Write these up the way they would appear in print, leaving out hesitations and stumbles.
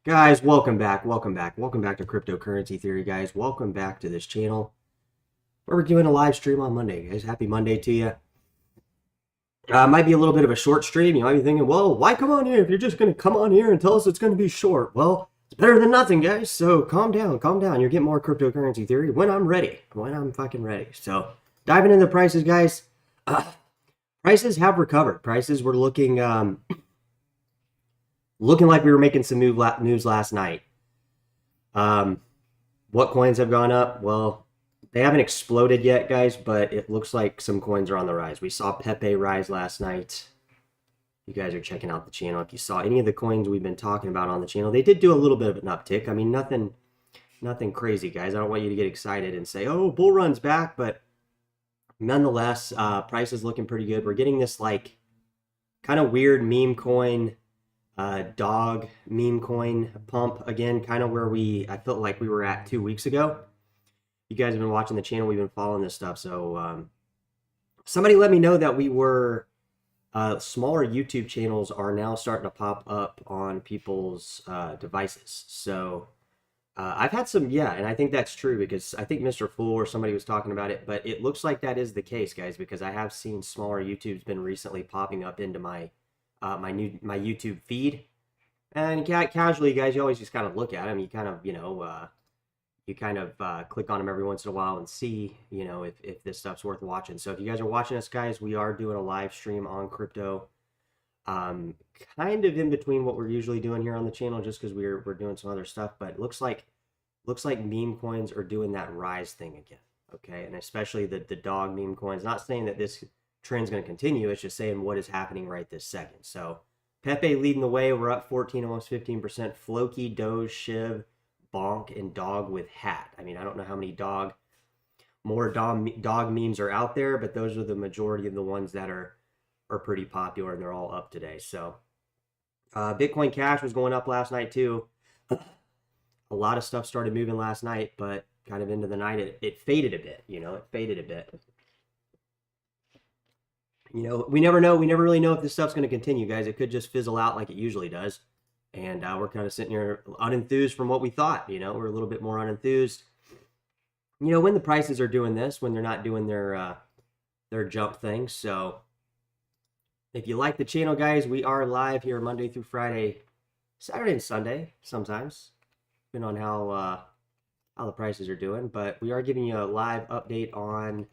Guys, welcome back, welcome back, welcome back to Cryptocurrency Theory, guys. Welcome back to this channel where we're doing a live stream on Monday, guys. Happy Monday to you. Might be a little bit of a short stream. You might be thinking, well, why come on here if you're just going to come on here and tell us it's going to be short? Well, it's better than nothing, guys. So calm down, calm down. You'll get more Cryptocurrency Theory when I'm ready, when I'm fucking ready. So diving into the prices, guys. Prices have recovered. Prices were looking like we were making some news last night. What coins have gone up? Well, they haven't exploded yet, guys, but it looks like some coins are on the rise. We saw Pepe rise last night. You guys are checking out the channel. If you saw any of the coins we've been talking about on the channel, they did do a little bit of an uptick. I mean, nothing crazy, guys. I don't want you to get excited and say, oh, bull run's back, but nonetheless, price is looking pretty good. We're getting this like kind of weird meme coin, dog meme coin pump again, kind of where I felt like we were at 2 weeks ago. You guys have been watching the channel. We've been following this stuff. So somebody let me know that we were smaller YouTube channels are now starting to pop up on people's devices. So I've had some, yeah, and I think that's true because I think Mr. Fool or somebody was talking about it, but it looks like that is the case, guys, because I have seen smaller YouTube's been recently popping up into my my YouTube feed, and casually, guys, you always just kind of look at them. You kind of, click on them every once in a while and see, if this stuff's worth watching. So if you guys are watching us, guys, we are doing a live stream on crypto, kind of in between what we're usually doing here on the channel, just because we're doing some other stuff. But it looks like meme coins are doing that rise thing again. Okay, and especially the dog meme coins. Not saying that this trend's going to continue. It's just saying what is happening right this second. So Pepe leading the way. We're up 14, almost 15%. Floki, Doge, Shiv, Bonk, and Dog with Hat. I mean, I don't know how many dog memes are out there, but those are the majority of the ones that are pretty popular, and they're all up today. So Bitcoin Cash was going up last night too. A lot of stuff started moving last night, but kind of into the night, it faded a bit. It faded a bit. We never know. We never really know if this stuff's going to continue, guys. It could just fizzle out like it usually does. And we're kind of sitting here unenthused from what we thought. We're a little bit more unenthused. When the prices are doing this, when they're not doing their jump thing. So if you like the channel, guys, we are live here Monday through Friday, Saturday and Sunday sometimes, depending on how the prices are doing. But we are giving you a live update on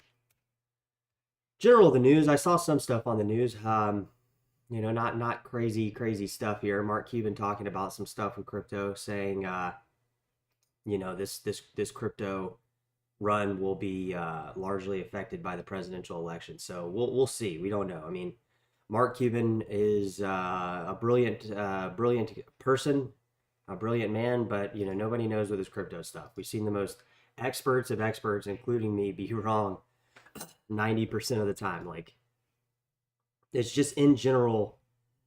general of the news. I saw some stuff on the news. Not crazy stuff here. Mark Cuban talking about some stuff with crypto, saying this crypto run will be largely affected by the presidential election. So we'll see. We don't know. I mean, Mark Cuban is a brilliant person, a brilliant man, but nobody knows with his crypto stuff. We've seen the most experts of experts, including me, be wrong 90% of the time. Like, it's just in general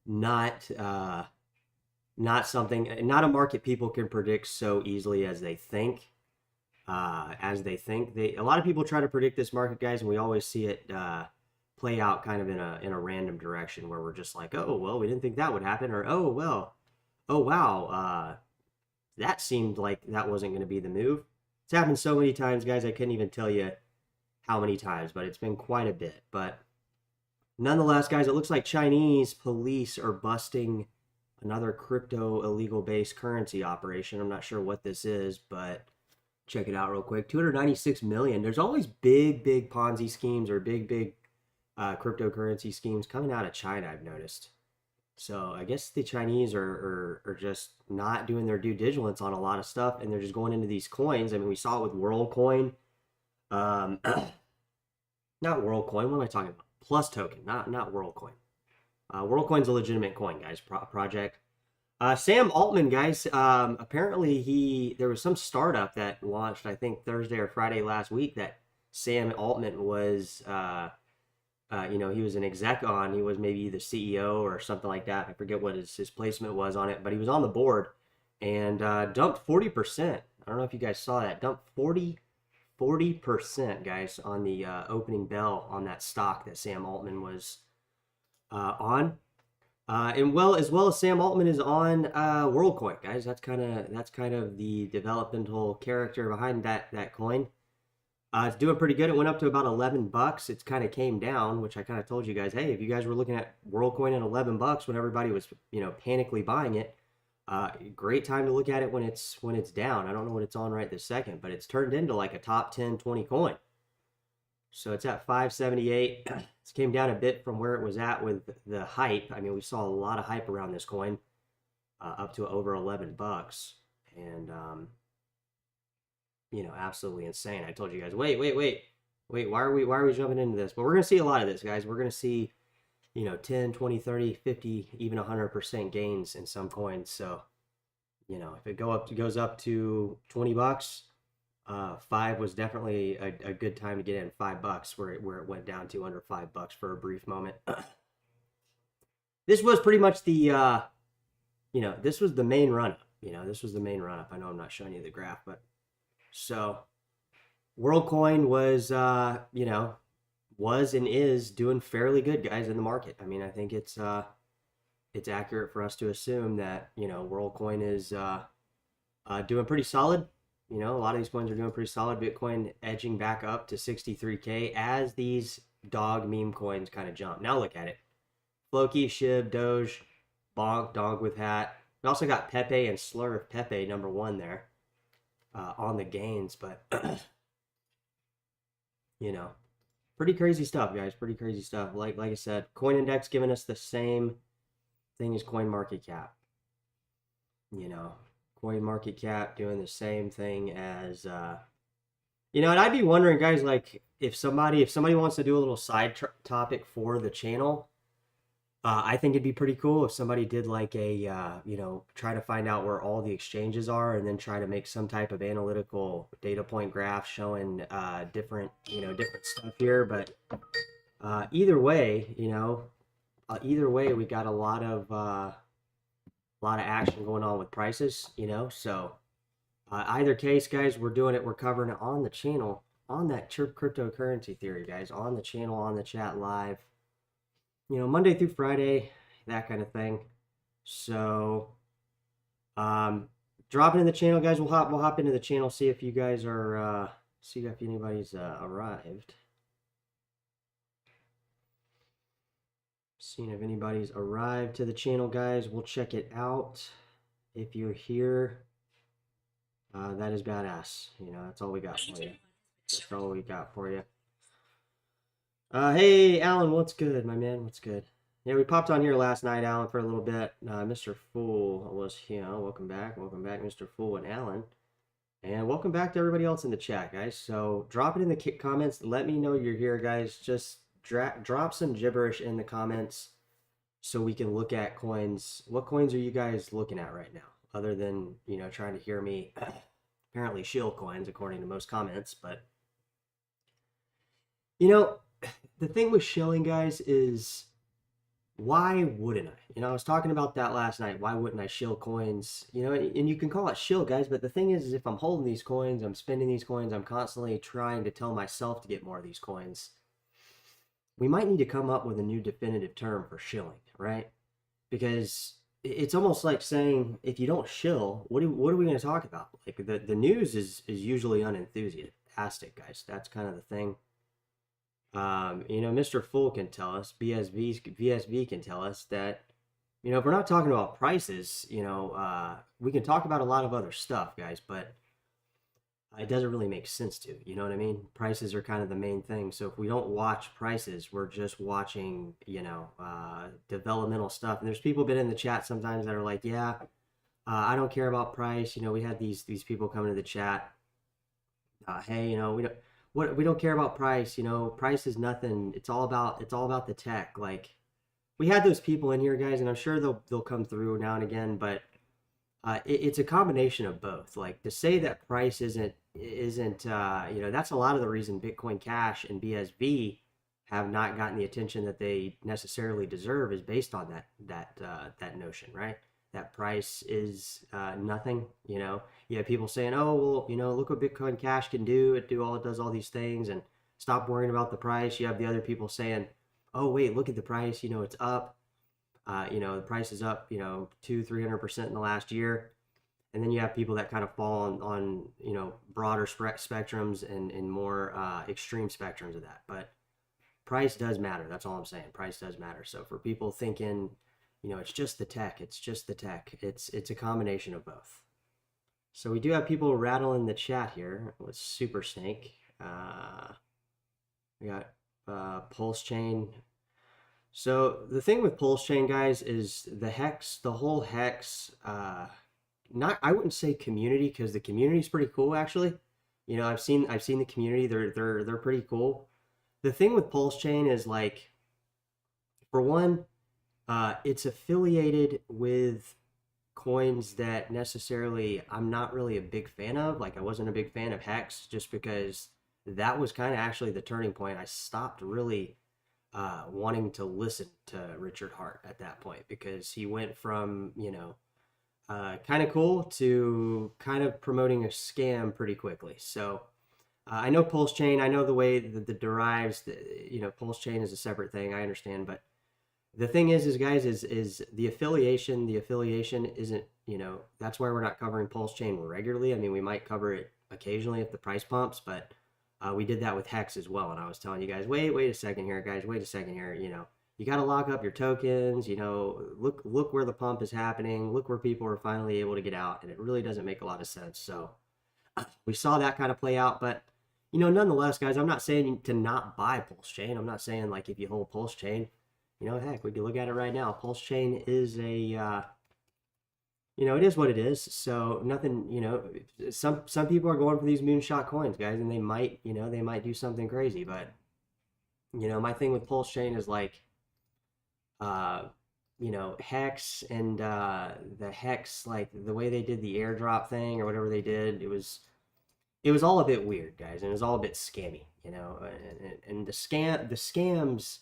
not something, not a market people can predict so easily as they think. A lot of people try to predict this market, guys, and we always see it play out kind of in a random direction where we're just like, oh well, we didn't think that would happen, or oh wow, that seemed like that wasn't going to be the move. It's happened so many times, guys, I couldn't even tell you how many times, but it's been quite a bit. But nonetheless, guys, it looks like Chinese police are busting another crypto illegal based currency operation. I'm not sure what this is, but check it out real quick. 296 million. There's always big Ponzi schemes or big cryptocurrency schemes coming out of China, I've noticed. So I guess the Chinese are just not doing their due diligence on a lot of stuff, and they're just going into these coins. I mean, we saw it with WorldCoin. Not WorldCoin. What am I talking about? Plus token, not WorldCoin. WorldCoin's a legitimate coin, guys. Project. Sam Altman, guys. Apparently there was some startup that launched, I think Thursday or Friday last week, that Sam Altman was, he was an exec on. He was maybe the CEO or something like that. I forget what his placement was on it, but he was on the board and dumped 40%. I don't know if you guys saw that. Dumped 40%, guys, on the opening bell on that stock that Sam Altman was on. And well, as well as Sam Altman is on WorldCoin, guys. That's kind of the developmental character behind that coin. It's doing pretty good. It went up to about 11 bucks. It's kind of came down, which I kind of told you guys, hey, if you guys were looking at WorldCoin at 11 bucks when everybody was, panically buying it, great time to look at it when it's down. I don't know what it's on right this second, but it's turned into like a top 10, 20 coin. So it's at 578. It came down a bit from where it was at with the hype. I mean, we saw a lot of hype around this coin, up to over 11 bucks, and absolutely insane. I told you guys, wait. Why are we jumping into this? But we're gonna see a lot of this, guys. We're gonna see, 10, 20, 30, 50, even 100% gains in some coins. So, if it goes up to 20 bucks, five was definitely a good time to get in. $5 where it went down to under $5 for a brief moment. This was pretty much this was the main run up. This was the main run up. I know I'm not showing you the graph, but so WorldCoin was and is doing fairly good, guys, in the market. I mean, I think it's accurate for us to assume that WorldCoin is doing pretty solid. A lot of these coins are doing pretty solid. Bitcoin edging back up to 63K as these dog meme coins kind of jump. Now look at it. Floki, Shib, Doge, Bonk, Dog with Hat. We also got Pepe and Slurf. Pepe #1 there on the gains, but pretty crazy stuff, guys. Pretty crazy stuff. Like I said, Coin Index giving us the same thing as Coin Market Cap. Coin Market Cap doing the same thing as and I'd be wondering, guys, like if somebody wants to do a little side topic for the channel, I think it'd be pretty cool if somebody did like a try to find out where all the exchanges are and then try to make some type of analytical data point graph showing different stuff here. But either way, we got a lot of action going on with prices, so either case, guys, we're covering it on the channel, on that cryptocurrency theory, guys, on the channel, on the chat live, Monday through Friday, that kind of thing. So drop it in the channel, guys. We'll hop into the channel, see if you guys are see if anybody's arrived. Seeing if anybody's arrived to the channel, guys. We'll check it out. If you're here, that is badass. That's all we got for you. That's all we got for you. Hey, Alan, what's good, my man? What's good? Yeah, we popped on here last night, Alan, for a little bit. Mr. Fool was here. Welcome back, Mr. Fool and Alan. And welcome back to everybody else in the chat, guys. So drop it in the comments. Let me know you're here, guys. Just drop some gibberish in the comments so we can look at coins. What coins are you guys looking at right now, other than trying to hear me apparently shill coins according to most comments? But the thing with shilling, guys, is why wouldn't I? I was talking about that last night. Why wouldn't I shill coins? And you can call it shill, guys, but the thing is if I'm holding these coins, I'm spending these coins, I'm constantly trying to tell myself to get more of these coins. We might need to come up with a new definitive term for shilling, right? Because it's almost like saying, if you don't shill, what are we going to talk about? Like the news is usually unenthusiastic, guys. That's kind of the thing. Mr. Fool can tell us, VSV can tell us that, if we're not talking about prices, we can talk about a lot of other stuff, guys, but it doesn't really make sense to, you know what I mean? Prices are kind of the main thing. So if we don't watch prices, we're just watching, developmental stuff. And there's people been in the chat sometimes that are like, yeah, I don't care about price. We had these people coming to the chat. Hey, we don't care about price. Price is nothing. It's all about the tech. Like, we had those people in here, guys, and I'm sure they'll come through now and again, but it's a combination of both. Like, to say that price isn't that's a lot of the reason Bitcoin Cash and BSV have not gotten the attention that they necessarily deserve is based on that notion, right? That price is nothing. You have people saying, oh, well, look what Bitcoin Cash can do. It does all these things, and stop worrying about the price. You have the other people saying, oh, wait, look at the price. It's up. The price is up, 200-300% in the last year. And then you have people that kind of fall on broader spectrums and more extreme spectrums of that. But price does matter. That's all I'm saying. Price does matter. So for people thinking, it's just the tech, it's a combination of both. So we do have people rattling the chat here with Super Snake. We got Pulse Chain. So the thing with Pulse Chain, guys, is the whole Hex, I wouldn't say community, because the community is pretty cool actually. I've seen the community. They're pretty cool. The thing with Pulse Chain is, like, for one, it's affiliated with coins that necessarily I'm not really a big fan of. Like, I wasn't a big fan of Hex, just because that was kind of actually the turning point. I stopped really wanting to listen to Richard Hart at that point, because he went from, kind of cool to kind of promoting a scam pretty quickly. So I know Pulse Chain, I know the way that the derives, Pulse Chain is a separate thing, I understand, but the thing is guys, is the affiliation isn't, that's why we're not covering Pulse Chain regularly. I mean, we might cover it occasionally if the price pumps, but we did that with Hex as well. And I was telling you guys, wait a second here, guys, wait a second here. You got to lock up your tokens, look where the pump is happening, look where people are finally able to get out. And it really doesn't make a lot of sense. So we saw that kind of play out, but nonetheless, guys, I'm not saying to not buy Pulse Chain. I'm not saying, like, if you hold Pulse Chain, heck, we can look at it right now. Pulse Chain is a, it is what it is. So nothing, some people are going for these moonshot coins, guys, and they might do something crazy. But, my thing with Pulse Chain is, like, Hex and the Hex, like, the way they did the airdrop thing or whatever they did, it was all a bit weird, guys, and it was all a bit scammy, and the scams,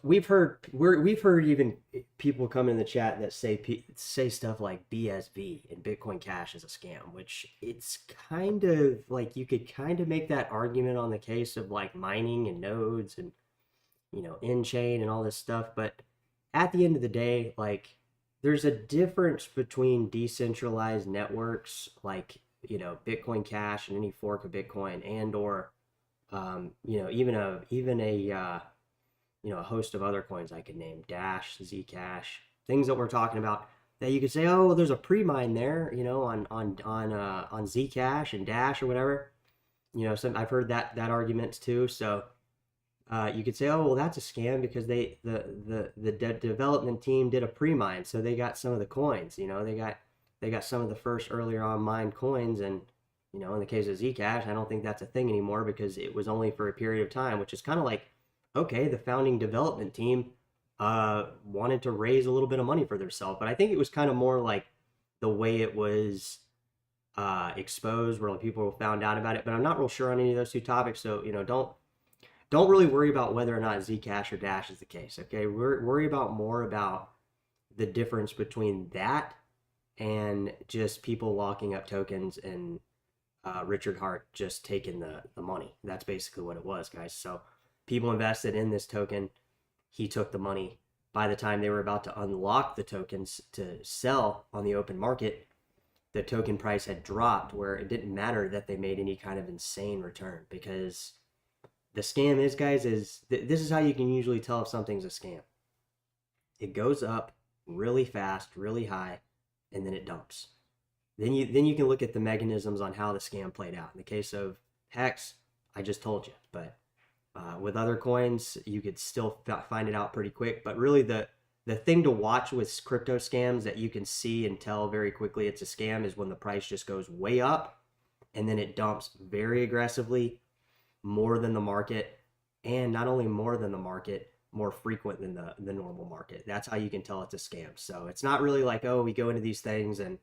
we've heard even people come in the chat that say stuff like BSV and Bitcoin Cash is a scam, which it's kind of like, you could kind of make that argument on the case of, like, mining and nodes and in-chain and all this stuff, but at the end of the day, like, there's a difference between decentralized networks, like, Bitcoin Cash and any fork of Bitcoin, and or even a host of other coins I could name, Dash, Zcash, things that we're talking about, that you could say, oh, well, there's a pre-mine there, on Zcash and Dash or whatever. I've heard that arguments too. So you could say, oh, well, that's a scam because the development team did a pre-mine, so they got some of the coins. They got some of the first earlier on mined coins, and in the case of Zcash, I don't think that's a thing anymore, because it was only for a period of time, which is kind of like, okay, the founding development team wanted to raise a little bit of money for themselves, but I think it was kind of more like the way it was exposed, where people found out about it. But I'm not real sure on any of those two topics, so don't really worry about whether or not Zcash or Dash is the case. Okay, worry about more about the difference between that and just people locking up tokens and Richard Hart just taking the money. That's basically what it was, guys. So people invested in this token. He took the money. By the time they were about to unlock the tokens to sell on the open market, the token price had dropped, where it didn't matter that they made any kind of insane return, because the scam is, guys, this is how you can usually tell if something's a scam. It goes up really fast, really high, and then it dumps. Then you can look at the mechanisms on how the scam played out. In the case of Hex, I just told you, but with other coins, you could still find it out pretty quick. But really, the thing to watch with crypto scams that you can see and tell very quickly it's a scam is when the price just goes way up and then it dumps very aggressively, more than the market, and not only more than the market, more frequent than the normal market. That's how you can tell it's a scam. So it's not really like, oh, we go into these things and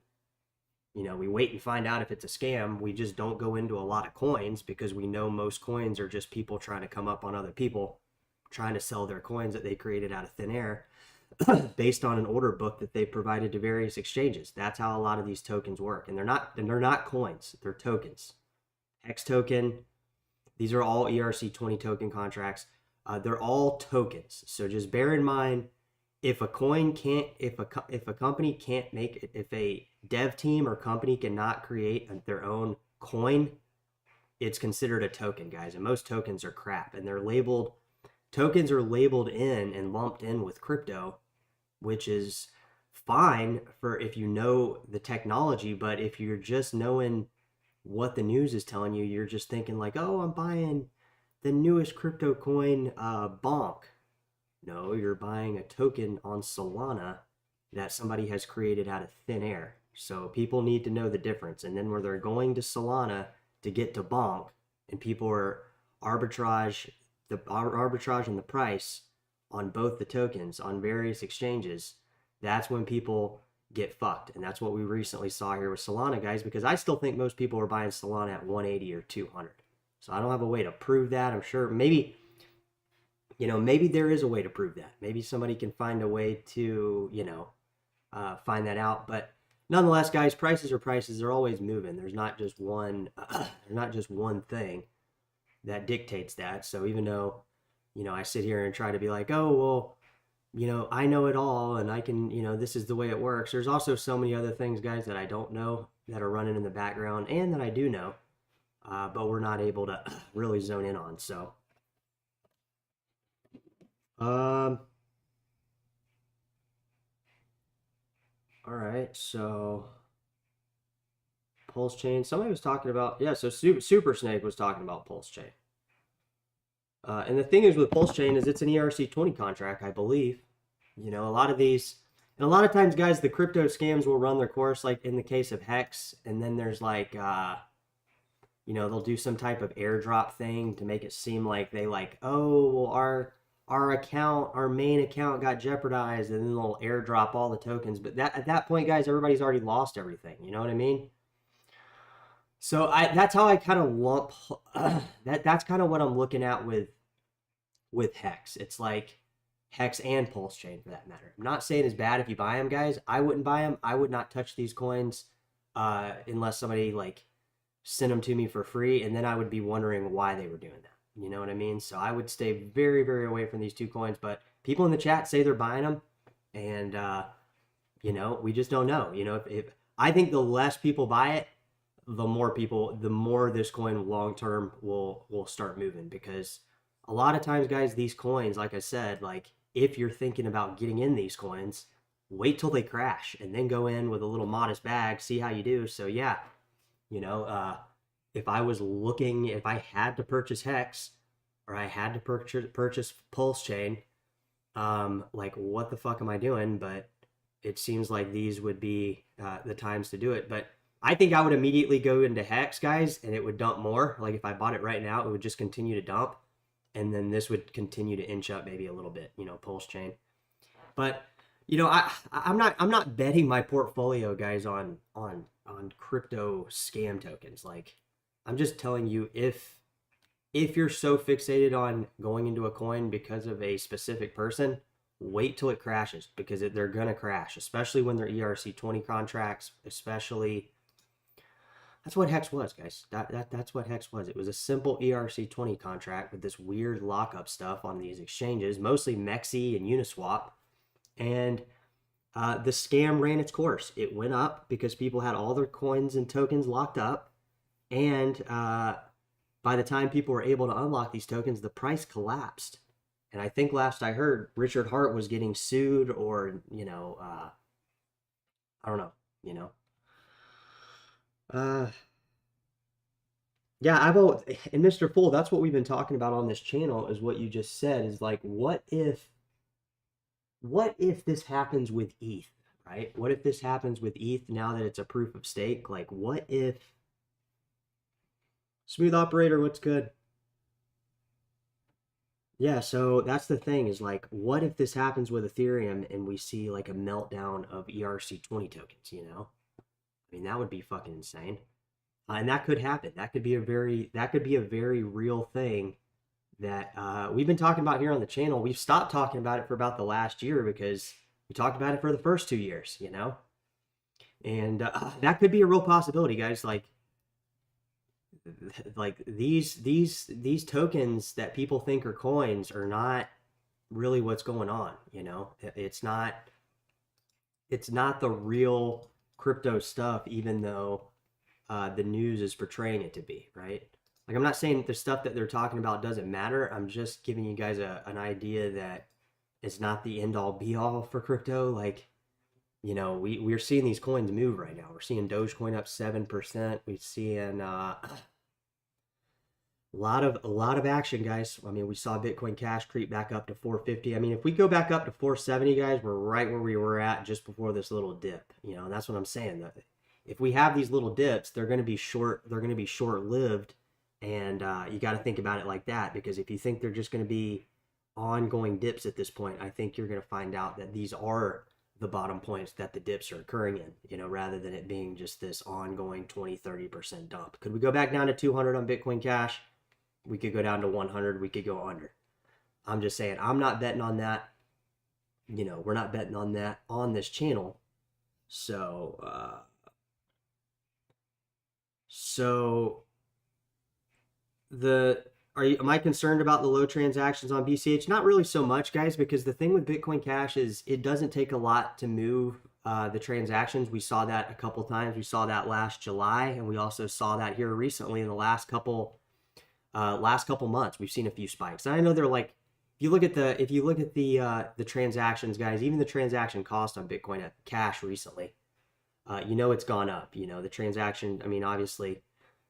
we wait and find out if it's a scam. We just don't go into a lot of coins, because we know most coins are just people trying to come up on other people, trying to sell their coins that they created out of thin air based on an order book that they provided to various exchanges. That's how a lot of these tokens work. And they're not coins, they're tokens. Hex token, these are all ERC20 token contracts. They're all tokens. So just bear in mind, if a coin can't, if a company can't make it, if a dev team or company cannot create their own coin, it's considered a token, guys. And most tokens are crap, and they're labeled, tokens are labeled in and lumped in with crypto, which is fine for if you know the technology. But if you're just knowing what the news is telling you, you're just thinking like, oh, I'm buying the newest crypto coin, bonk. No, you're buying a token on Solana that somebody has created out of thin air. So people need to know the difference. And then where they're going to Solana to get to bonk, and people are arbitrage in the price on both the tokens on various exchanges, that's when people get fucked. And that's what we recently saw here with Solana, guys, because I still think most people are buying Solana at 180 or 200. So I don't have a way to prove that. I'm sure maybe, maybe there is a way to prove that. Maybe somebody can find a way to, find that out. But nonetheless, guys, prices are prices. They're always moving. There's not just one, thing that dictates that. So even though, I sit here and try to be like, oh, well, I know it all and I can, this is the way it works. There's also so many other things, guys, that I don't know that are running in the background and that I do know, but we're not able to really zone in on. So, all right. So Pulse Chain, somebody was talking about, yeah, so Super Snake was talking about Pulse Chain. And the thing is with Pulse Chain is it's an ERC20 contract, I believe. A lot of these, and a lot of times, guys, the crypto scams will run their course, like in the case of Hex, and then there's like, they'll do some type of airdrop thing to make it seem like they like, oh, well, our main account got jeopardized, and then they'll airdrop all the tokens. But at that point, guys, everybody's already lost everything. You know what I mean? So that's how I kind of lump that's kind of what I'm looking at with Hex. It's like Hex and Pulse Chain for that matter. I'm not saying it's bad if you buy them, guys. I wouldn't buy them. I would not touch these coins unless somebody like sent them to me for free, and then I would be wondering why they were doing that. You know what I mean? So I would stay very, very away from these two coins. But people in the chat say they're buying them, and we just don't know. If I think the less people buy it, the more this coin long term will start moving, because a lot of times, guys, these coins, like I said, like if you're thinking about getting in these coins, wait till they crash and then go in with a little modest bag, see how you do. So yeah, if I had to purchase Hex or I had to purchase Pulse Chain, like what the fuck am I doing? But it seems like these would be the times to do it. But I think I would immediately go into Hex, guys, and it would dump more. Like if I bought it right now, it would just continue to dump, and then this would continue to inch up maybe a little bit, Pulse Chain. But I'm not betting my portfolio, guys, on crypto scam tokens. Like I'm just telling you, if you're so fixated on going into a coin because of a specific person, wait till it crashes, because they're gonna crash, especially when they're ERC20 contracts, especially. That's what Hex was, guys. That's what Hex was. It was a simple ERC20 contract with this weird lockup stuff on these exchanges, mostly Mexi and Uniswap. And the scam ran its course. It went up because people had all their coins and tokens locked up. And by the time people were able to unlock these tokens, the price collapsed. And I think last I heard, Richard Hart was getting sued, or, I don't know, yeah, and Mr. Full, that's what we've been talking about on this channel, is what you just said, is like, what if this happens with ETH, right? What if this happens with ETH now that it's a proof of stake? Like, what if, Smooth Operator, what's good? Yeah, so that's the thing, is like, what if this happens with Ethereum and we see like a meltdown of ERC20 tokens, I mean, that would be fucking insane. And that could happen. That could be a very real thing that we've been talking about here on the channel. We've stopped talking about it for about the last year because we talked about it for the first 2 years, and that could be a real possibility, guys. Like these tokens that people think are coins are not really what's going on. You know, it's not the real crypto stuff, even though the news is portraying it to be, right? Like, I'm not saying the stuff that they're talking about doesn't matter. I'm just giving you guys an idea that it's not the end all be all for crypto. Like, you know, we're seeing these coins move right now. We're seeing Dogecoin up 7%. We're seeing a lot of action, guys. I mean, we saw Bitcoin Cash creep back up to 450. I mean, if we go back up to 470, guys, we're right where we were at just before this little dip. You know, and that's what I'm saying. That if we have these little dips, they're going to be short. They're going to be short-lived, and you got to think about it like that. Because if you think they're just going to be ongoing dips at this point, I think you're going to find out that these are the bottom points that the dips are occurring in, you know, rather than it being just this ongoing 20-30% dump. Could we go back down to 200 on Bitcoin Cash? We could go down to 100. We could go under. I'm just saying, I'm not betting on that. You know, we're not betting on that on this channel. So, am I concerned about the low transactions on BCH? Not really so much, guys, because the thing with Bitcoin Cash is it doesn't take a lot to move the transactions. We saw that a couple times. We saw that last July, and we also saw that here recently in the last couple months. We've seen a few spikes. And I know they're like, if you look at the transactions, guys, even the transaction cost on Bitcoin Cash recently, you know, it's gone up. You know, the transaction, I mean, obviously,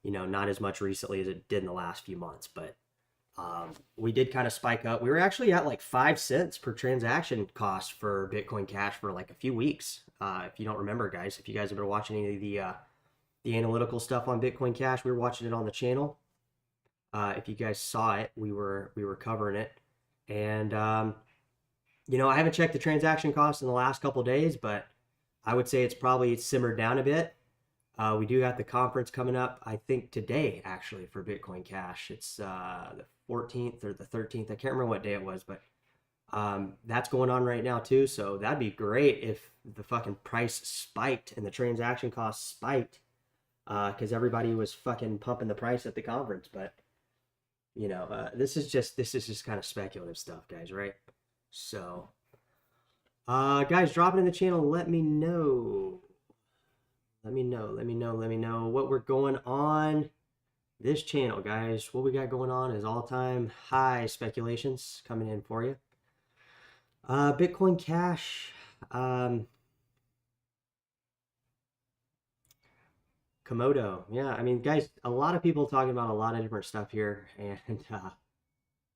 you know, not as much recently as it did in the last few months, but we did kind of spike up. We were actually at like 5 cents per transaction cost for Bitcoin Cash for like a few weeks. If you don't remember, guys, if you guys have been watching any of the analytical stuff on Bitcoin Cash, we were watching it on the channel. If you guys saw it, we were covering it, and you know, I haven't checked the transaction cost in the last couple days, but I would say it's probably simmered down a bit. We do have the conference coming up, I think today, actually, for Bitcoin Cash. It's the 14th or the 13th. I can't remember what day it was, but that's going on right now too. So that'd be great if the fucking price spiked and the transaction cost spiked, because everybody was fucking pumping the price at the conference. But you know, this is just kind of speculative stuff, guys, right? So, guys, drop it in the channel. Let me know. Let me know what we're going on this channel, guys. What we got going on is all-time high speculations coming in for you. Bitcoin Cash, Komodo. Yeah, I mean, guys, a lot of people talking about a lot of different stuff here, and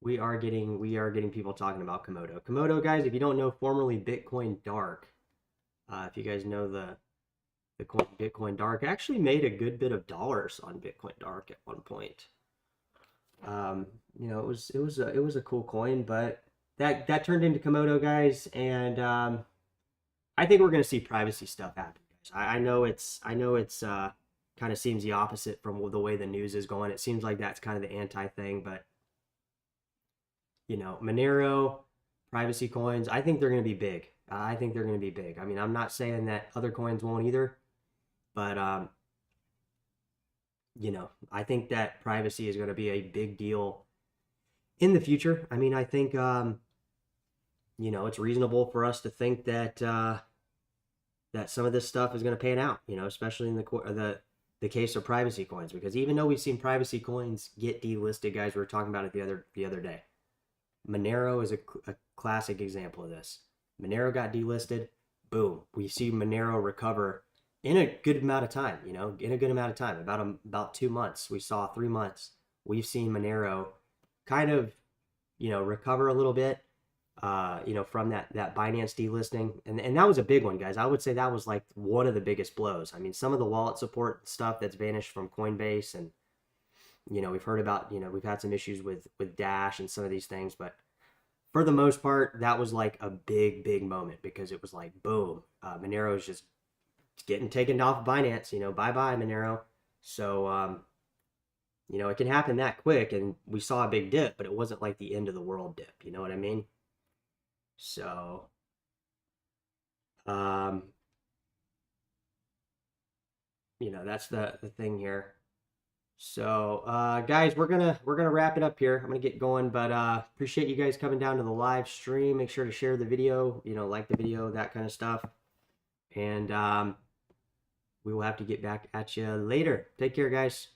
we are getting people talking about Komodo. Komodo, guys, if you don't know, formerly Bitcoin Dark. If you guys know the coin Bitcoin Dark, actually made a good bit of dollars on Bitcoin Dark at one point. You know, it was a cool coin, but that turned into Komodo, guys, and I think we're gonna see privacy stuff happen, guys. I know it's kind of seems the opposite from the way the news is going. It seems like that's kind of the anti thing, but you know, Monero, privacy coins, I think they're going to be big. I think they're going to be big. I mean, I'm not saying that other coins won't either, but you know, I think that privacy is going to be a big deal in the future. I mean, I think you know, it's reasonable for us to think that that some of this stuff is going to pan out. You know, especially in the case of privacy coins, because even though we've seen privacy coins get delisted, guys, we were talking about it the other day. Monero is a classic example of this. Monero got delisted. Boom. We see Monero recover in a good amount of time, you know, in a good amount of time, about 2 months. We saw 3 months. We've seen Monero kind of, you know, recover a little bit, you know, from that Binance delisting. And that was a big one, guys. I would say that was like one of the biggest blows. I mean, some of the wallet support stuff that's vanished from Coinbase, and you know, we've heard about, you know, we've had some issues with Dash and some of these things, but for the most part, that was like a big moment, because it was like, boom, Monero is just getting taken off of Binance, you know, bye-bye Monero. So, you know, it can happen that quick, and we saw a big dip, but it wasn't like the end of the world dip, you know what I mean? So, you know, that's the thing here. So, guys, we're gonna wrap it up here. I'm gonna get going, but appreciate you guys coming down to the live stream. Make sure to share the video, like the video, that kind of stuff. And we will have to get back at you later. Take care, guys.